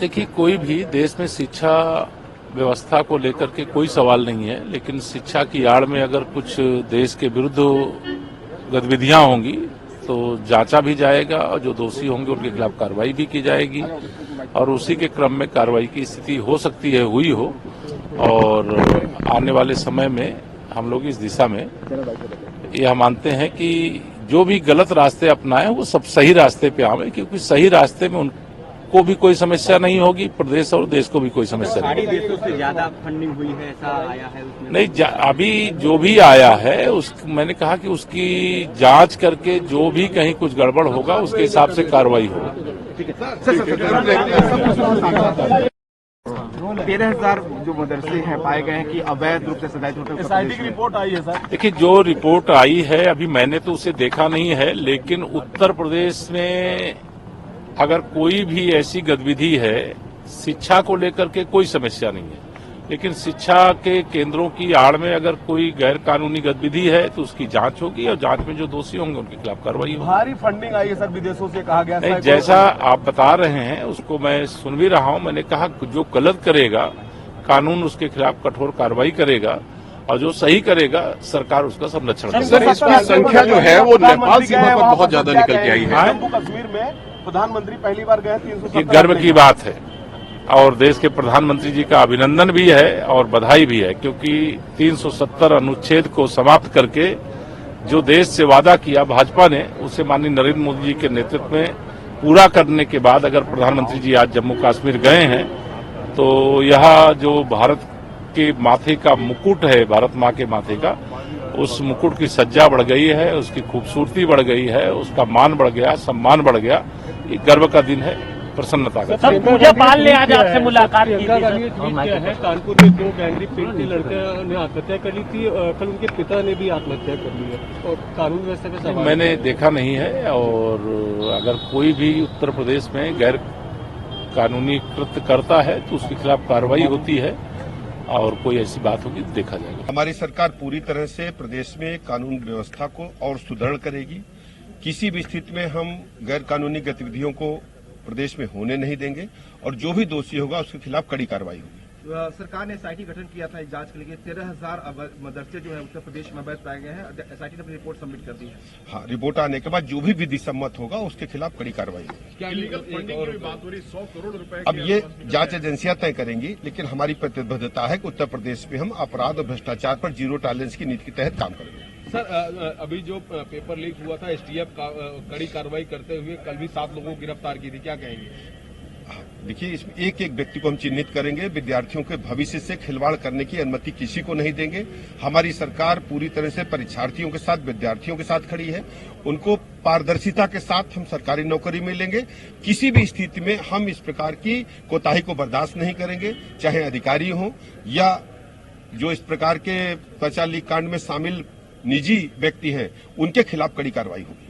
देखिए, कोई भी देश में शिक्षा व्यवस्था को लेकर के कोई सवाल नहीं है, लेकिन शिक्षा की आड़ में अगर कुछ देश के विरुद्ध गतिविधियां होंगी तो जांचा भी जाएगा और जो दोषी होंगे उनके खिलाफ कार्रवाई भी की जाएगी और उसी के क्रम में कार्रवाई की स्थिति हो सकती है, हुई हो। और आने वाले समय में हम लोग इस दिशा में यह मानते हैं कि जो भी गलत रास्ते अपनाएं वो सब सही रास्ते पे आवे, क्योंकि सही रास्ते में उनको भी कोई समस्या नहीं होगी, प्रदेश और देश को भी कोई समस्या नहीं होगी। देशों से ज्यादा फंडिंग हुई है, ऐसा आया है उसमें? नहीं, अभी जो भी आया है मैंने कहा कि उसकी जांच करके जो भी कहीं कुछ गड़बड़ होगा उसके हिसाब से कार्रवाई होगी। 13,000 जो मदरसे हैं पाए गए हैं कि अवैध रूप से सजाए होते हैं। SIT की रिपोर्ट आई है सर। देखिए, जो रिपोर्ट आई है अभी मैंने तो उसे देखा नहीं है, लेकिन उत्तर प्रदेश में अगर कोई भी ऐसी गतिविधि है, शिक्षा को लेकर के कोई समस्या नहीं है, लेकिन शिक्षा के केंद्रों की आड़ में अगर कोई गैर कानूनी गतिविधि है तो उसकी जांच होगी और जांच में जो दोषी होंगे उनके खिलाफ कार्रवाई होगी। भारी फंडिंग आई है सर, विदेशों से कहा गया। नहीं, जैसा आप बता रहे हैं उसको मैं सुन भी रहा हूं। मैंने कहा जो गलत करेगा कानून उसके खिलाफ कठोर कार्रवाई करेगा और जो सही करेगा सरकार उसका संरक्षण करेगी। इसकी संख्या जो है वो नेपाल सीमा पर बहुत ज्यादा निकल के आई है। जम्मू कश्मीर में प्रधानमंत्री पहली बार गए, 370 गर्व की बात है और देश के प्रधानमंत्री जी का अभिनंदन भी है और बधाई भी है, क्योंकि 370 अनुच्छेद को समाप्त करके जो देश से वादा किया भाजपा ने, उसे माननीय नरेंद्र मोदी जी के नेतृत्व में पूरा करने के बाद अगर प्रधानमंत्री जी आज जम्मू कश्मीर गए हैं तो यह जो भारत के माथे का मुकुट है, भारत माँ के माथे का, उस मुकुट की सज्जा बढ़ गई है, उसकी खूबसूरती बढ़ गई है, उसका मान बढ़ गया, सम्मान बढ़ गया। ये गर्व का दिन है, प्रसन्नता का। सर, पूजा पाल ने आज आपसे मुलाकात की थी। है कानपुर में 2 गैंगरेप पीड़ित लड़के ने आत्महत्या कर ली थी, कल उनके पिता ने भी आत्महत्या कर ली है और कानून व्यवस्था के सवाल मैंने देखा नहीं है। और अगर कोई भी उत्तर प्रदेश में गैर कानूनी कृत्य करता है तो उसके खिलाफ कार्रवाई होती है और कोई ऐसी बात होगी तो देखा जाएगा। हमारी सरकार पूरी तरह से प्रदेश में कानून व्यवस्था को और सुदृढ़ करेगी। किसी भी स्थिति में हम गैर कानूनी गतिविधियों को प्रदेश में होने नहीं देंगे और जो भी दोषी होगा उसके खिलाफ कड़ी कार्रवाई होगी। सरकार ने SIT गठन किया था जांच के लिए। 13,000 मदरसे जो है उत्तर प्रदेश में अवैध पाए गए हैं। SIT ने अपनी रिपोर्ट सबमिट कर दी है। हाँ, रिपोर्ट आने के बाद जो भी विधि सम्मत होगा उसके खिलाफ कड़ी कार्रवाई होगी। क्या लीगल फंडिंग की बात हो रही? 100 करोड़ रुपए। अब ये जांच एजेंसियां तय करेंगी, लेकिन हमारी प्रतिबद्धता है कि उत्तर प्रदेश में हम अपराध और भ्रष्टाचार पर जीरो टॉलरेंस की नीति के तहत काम करेंगे। सर, अभी जो पेपर लीक हुआ था, STF कड़ी कार्रवाई करते हुए कल भी 7 लोगों को गिरफ्तार की थी, क्या कहेंगे? देखिए, इसमें एक एक व्यक्ति को हम चिन्हित करेंगे। विद्यार्थियों के भविष्य से खिलवाड़ करने की अनुमति किसी को नहीं देंगे। हमारी सरकार पूरी तरह से परीक्षार्थियों के साथ, विद्यार्थियों के साथ खड़ी है। उनको पारदर्शिता के साथ हम सरकारी नौकरी में लेंगे। किसी भी स्थिति में हम इस प्रकार की कोताही को बर्दाश्त नहीं करेंगे, चाहे अधिकारी हों या जो इस प्रकार के त्वचा लीक कांड में शामिल निजी व्यक्ति हैं, उनके खिलाफ कड़ी कार्रवाई होगी।